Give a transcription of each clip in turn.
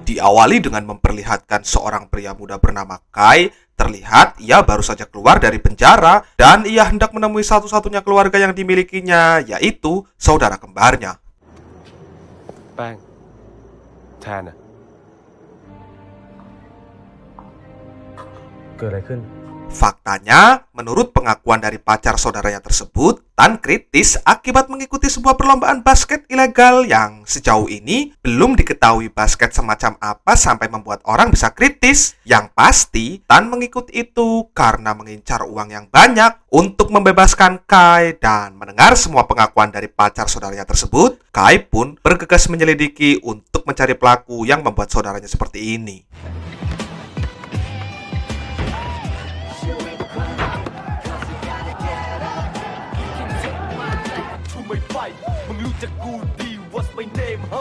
Diawali dengan memperlihatkan seorang pria muda bernama Kai. Terlihat ia baru saja keluar dari penjara dan ia hendak menemui satu-satunya keluarga yang dimilikinya, yaitu saudara kembarnya. แป้งแทนอะเกิดอะไรขึ้น Faktanya, menurut pengakuan dari pacar saudaranya tersebut, Tan kritis akibat mengikuti sebuah perlombaan basket ilegal yang sejauh ini belum diketahui basket semacam apa sampai membuat orang bisa kritis. Yang pasti, Tan mengikuti itu karena mengincar uang yang banyak untuk membebaskan Kai. Dan mendengar semua pengakuan dari pacar saudaranya tersebut, Kai pun bergegas menyelidiki untuk mencari pelaku yang membuat saudaranya seperti ini.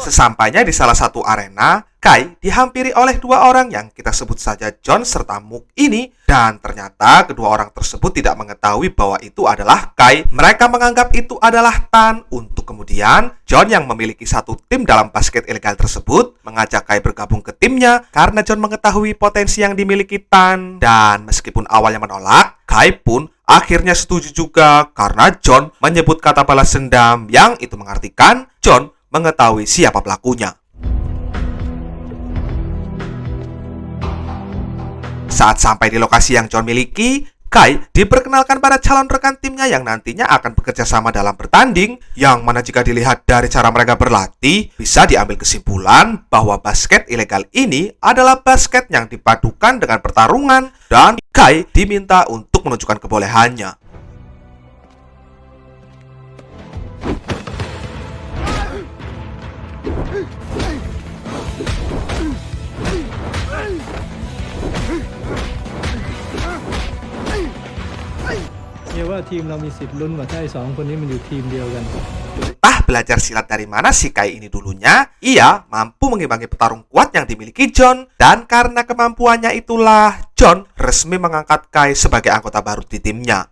Sesampainya di salah satu arena, Kai dihampiri oleh dua orang yang kita sebut saja John serta Mook ini. Dan ternyata kedua orang tersebut tidak mengetahui bahwa itu adalah Kai. Mereka menganggap itu adalah Tan. Untuk kemudian, John yang memiliki satu tim dalam basket ilegal tersebut mengajak Kai bergabung ke timnya karena John mengetahui potensi yang dimiliki Tan. Dan meskipun awalnya menolak, Kai pun akhirnya setuju juga karena John menyebut kata balas dendam yang itu mengartikan John mengetahui siapa pelakunya. Saat sampai di lokasi yang John miliki, Kai diperkenalkan pada calon rekan timnya yang nantinya akan bekerja sama dalam bertanding, yang mana jika dilihat dari cara mereka berlatih, bisa diambil kesimpulan bahwa basket ilegal ini adalah basket yang dipadukan dengan pertarungan, dan Kai diminta untuk menunjukkan kebolehannya. Entah belajar silat dari mana si Kai ini dulunya, ia mampu mengimbangi petarung kuat yang dimiliki John. Dan karena kemampuannya itulah, John resmi mengangkat Kai sebagai anggota baru di timnya.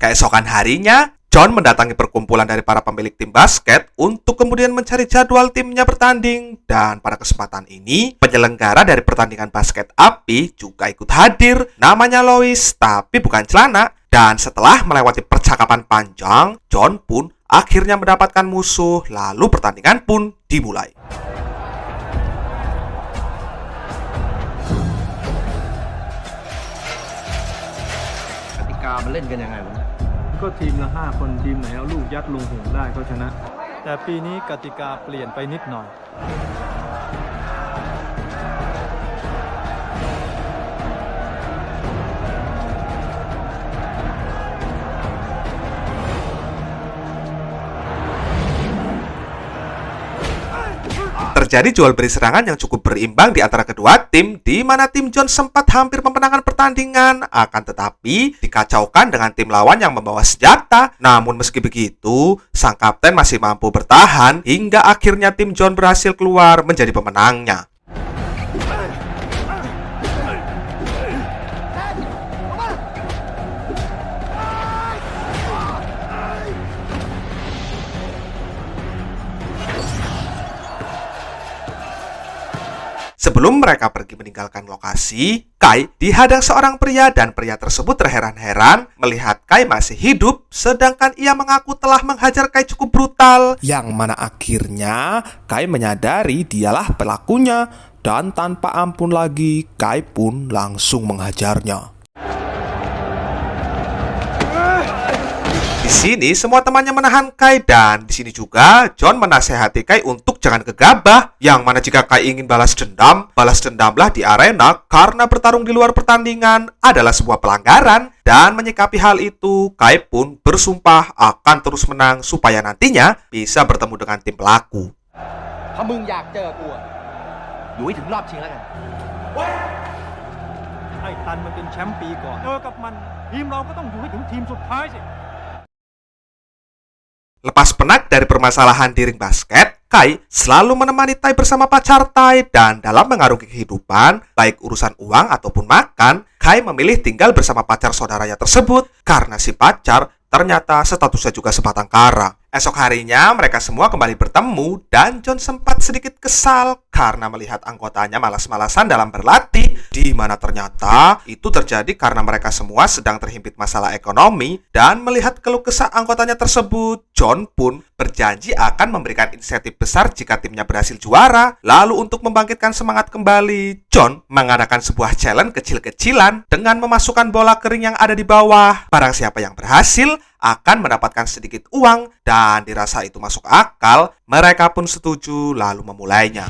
Keesokan harinya, John mendatangi perkumpulan dari para pemilik tim basket untuk kemudian mencari jadwal timnya bertanding. Dan pada kesempatan ini, penyelenggara dari pertandingan basket api juga ikut hadir. Namanya Lois, tapi bukan celana. Dan setelah melewati percakapan panjang, John pun akhirnya mendapatkan musuh. Lalu pertandingan pun dimulai. Ketika มันเล่นกันยังไงวะ ก็ทีมละ5 คนทีมไหนเอาลูกยัดลงห่วงได้ก็ชนะแต่ปีนี้กติกาเปลี่ยนไปนิดหน่อย Terjadi jual beli serangan yang cukup berimbang di antara kedua tim, di mana tim John sempat hampir memenangkan pertandingan. Akan tetapi dikacaukan dengan tim lawan yang membawa senjata. Namun meski begitu, sang kapten masih mampu bertahan hingga akhirnya tim John berhasil keluar menjadi pemenangnya. Sebelum mereka pergi meninggalkan lokasi, Kai dihadang seorang pria dan pria tersebut terheran-heran melihat Kai masih hidup, sedangkan ia mengaku telah menghajar Kai cukup brutal. Yang mana akhirnya Kai menyadari dialah pelakunya, dan tanpa ampun lagi Kai pun langsung menghajarnya. Di sini semua temannya menahan Kai, dan di sini juga John menasehati Kai untuk jangan gegabah. Yang mana jika Kai ingin balas dendamlah di arena karena bertarung di luar pertandingan adalah sebuah pelanggaran. Dan menyikapi hal itu, Kai pun bersumpah akan terus menang supaya nantinya bisa bertemu dengan tim pelaku. ถ้ามึงอยากเจอกูอะอยู่ให้ถึงรอบชิงแล้วกัน ไอ้ตันมันเป็นแชมป์ปีก่อนเจอกับมันทีมเราก็ต้องอยู่ให้ถึงทีมสุดท้ายสิ Lepas penat dari permasalahan di ring basket, Kai selalu menemani Tai bersama pacar Tai, dan dalam mengarungi kehidupan, baik urusan uang ataupun makan, Kai memilih tinggal bersama pacar saudaranya tersebut karena si pacar ternyata statusnya juga sebatang kara. Esok harinya mereka semua kembali bertemu dan John sempat sedikit kesal karena melihat anggotanya malas-malasan dalam berlatih, di mana ternyata itu terjadi karena mereka semua sedang terhimpit masalah ekonomi. Dan melihat keluh kesah anggotanya tersebut, John pun berjanji akan memberikan insentif besar jika timnya berhasil juara. Lalu untuk membangkitkan semangat kembali, John mengadakan sebuah challenge kecil-kecilan dengan memasukkan bola kering yang ada di bawah. Barang siapa yang berhasil akan mendapatkan sedikit uang, dan dirasa itu masuk akal, mereka pun setuju lalu memulainya.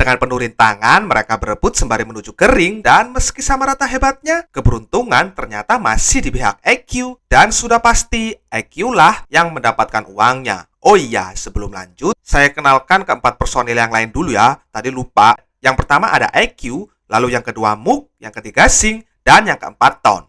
Dengan penuh rintangan, mereka berebut sembari menuju ke ring, dan meski sama rata hebatnya, keberuntungan ternyata masih di pihak EQ, dan sudah pasti EQ lah yang mendapatkan uangnya. Oh iya, sebelum lanjut, saya kenalkan keempat personil yang lain dulu ya. Tadi lupa. Yang pertama ada EQ, lalu yang kedua Mook, yang ketiga Sing, dan yang keempat Ton.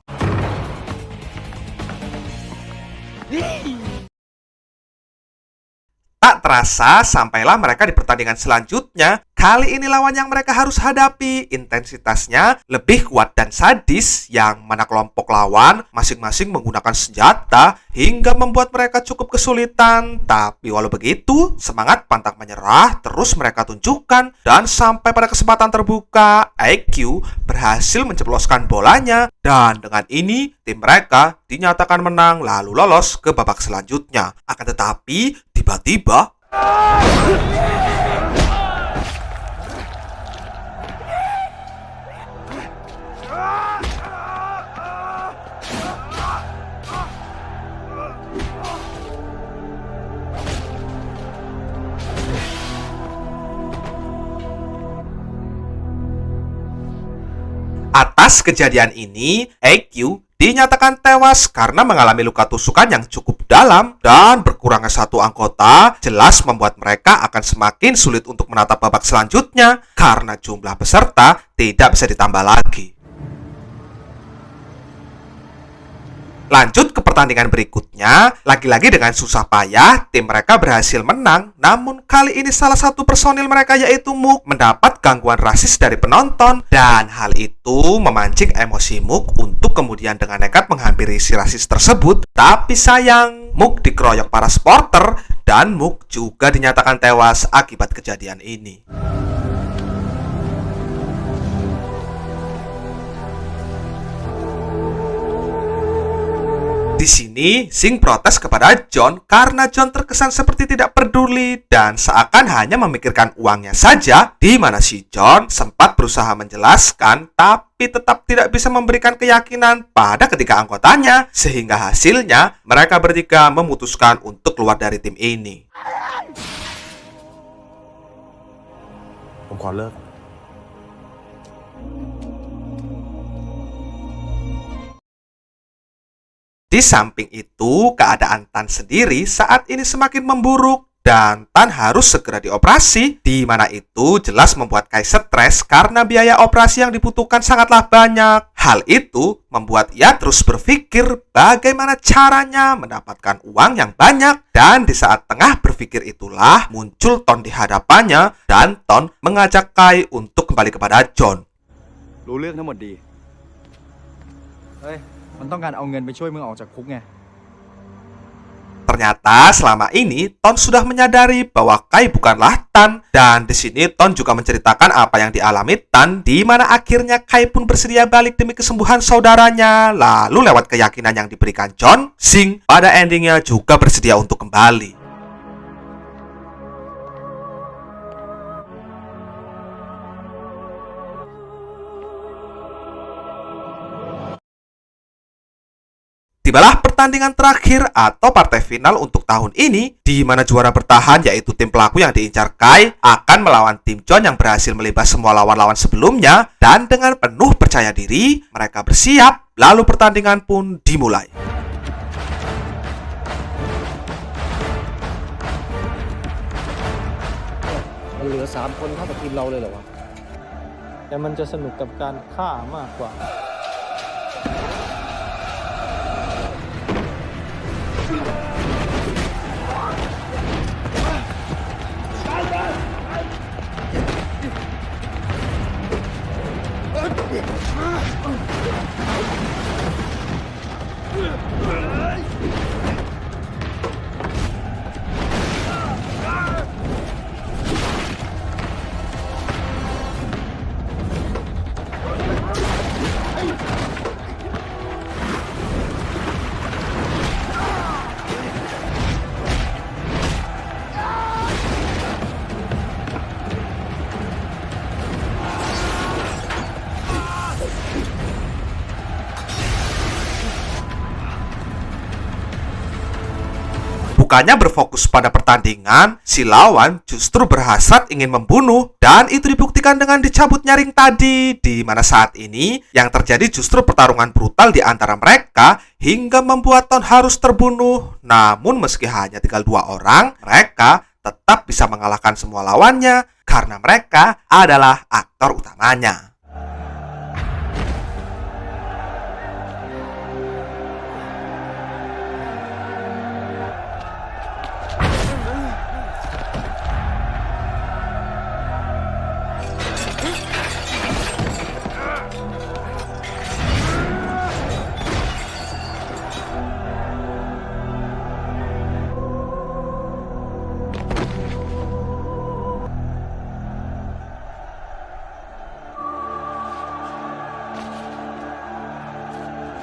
Tak terasa, sampailah mereka di pertandingan selanjutnya. Kali ini lawan yang mereka harus hadapi intensitasnya lebih kuat dan sadis, yang mana kelompok lawan masing-masing menggunakan senjata hingga membuat mereka cukup kesulitan. Tapi walau begitu, semangat pantang menyerah terus mereka tunjukkan, dan sampai pada kesempatan terbuka, IQ berhasil menceploskan bolanya, dan dengan ini tim mereka dinyatakan menang lalu lolos ke babak selanjutnya. Akan tetapi tiba-tiba atas kejadian ini, EQ dinyatakan tewas karena mengalami luka tusukan yang cukup dalam, dan berkurangnya satu anggota jelas membuat mereka akan semakin sulit untuk menatap babak selanjutnya karena jumlah peserta tidak bisa ditambah lagi. Lanjut ke pertandingan berikutnya, lagi-lagi dengan susah payah tim mereka berhasil menang. Namun kali ini salah satu personil mereka yaitu Mook mendapat gangguan rasis dari penonton, dan hal itu memancing emosi Mook untuk kemudian dengan nekat menghampiri si rasis tersebut. Tapi sayang, Mook dikeroyok para supporter dan Mook juga dinyatakan tewas akibat kejadian ini. Di sini, Sing protes kepada John karena John terkesan seperti tidak peduli dan seakan hanya memikirkan uangnya saja, di mana si John sempat berusaha menjelaskan tapi tetap tidak bisa memberikan keyakinan pada ketiga anggotanya, sehingga hasilnya mereka bertiga memutuskan untuk keluar dari tim ini. ผมขอเลิก Di samping itu, keadaan Tan sendiri saat ini semakin memburuk dan Tan harus segera dioperasi, di mana itu jelas membuat Kai stres karena biaya operasi yang dibutuhkan sangatlah banyak. Hal itu membuat ia terus berpikir bagaimana caranya mendapatkan uang yang banyak, dan di saat tengah berpikir itulah muncul Ton di hadapannya, dan Ton mengajak Kai untuk kembali kepada John. รู้เรื่องทั้งหมดดี เฮ้ย มันต้องการเอาเงินไปช่วยมึงออกจากคุกไง Ternyata selama ini Ton sudah menyadari bahwa Kai bukanlah Tan, dan di sini Ton juga menceritakan apa yang dialami Tan, di mana akhirnya Kai pun bersedia balik demi kesembuhan saudaranya. Lalu lewat keyakinan yang diberikan John, Sing pada endingnya juga bersedia untuk kembali. Tibalah pertandingan terakhir atau partai final untuk tahun ini, di mana juara bertahan yaitu tim pelaku yang diincar Kai akan melawan tim John yang berhasil melibas semua lawan-lawan sebelumnya, dan dengan penuh percaya diri mereka bersiap, lalu pertandingan pun dimulai. Heลือ3 คนเท่ากับทีมเราเลยเหรอวะ แต่มันจะสนุกกับการฆ่ามากกว่า Bukannya berfokus pada pertandingan, si lawan justru berhasrat ingin membunuh, dan itu dibuktikan dengan dicabutnya ring tadi, di mana saat ini yang terjadi justru pertarungan brutal di antara mereka hingga membuat Ton harus terbunuh. Namun meski hanya tinggal 2 orang, mereka tetap bisa mengalahkan semua lawannya karena mereka adalah aktor utamanya.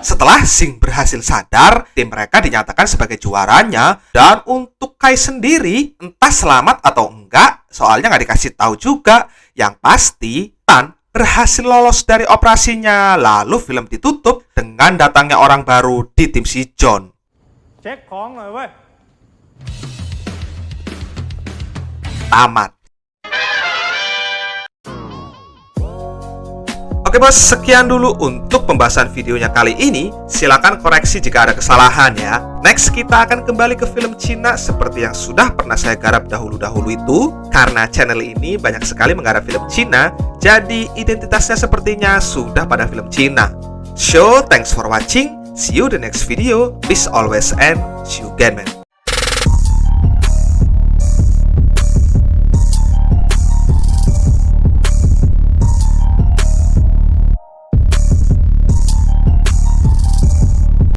Setelah Sing berhasil sadar, tim mereka dinyatakan sebagai juaranya. Dan untuk Kai sendiri, entah selamat atau enggak, soalnya nggak dikasih tahu juga. Yang pasti, Tan berhasil lolos dari operasinya. Lalu film ditutup dengan datangnya orang baru di tim si John. เช็คของหน่อยเว้ย Tamat. Oke bos, sekian dulu untuk pembahasan videonya kali ini. Silakan koreksi jika ada kesalahan ya. Next kita akan kembali ke film Cina seperti yang sudah pernah saya garap dahulu-dahulu itu. Karena channel ini banyak sekali menggarap film Cina, jadi identitasnya sepertinya sudah pada film Cina. So, thanks for watching. See you the next video. Peace always and see you again man.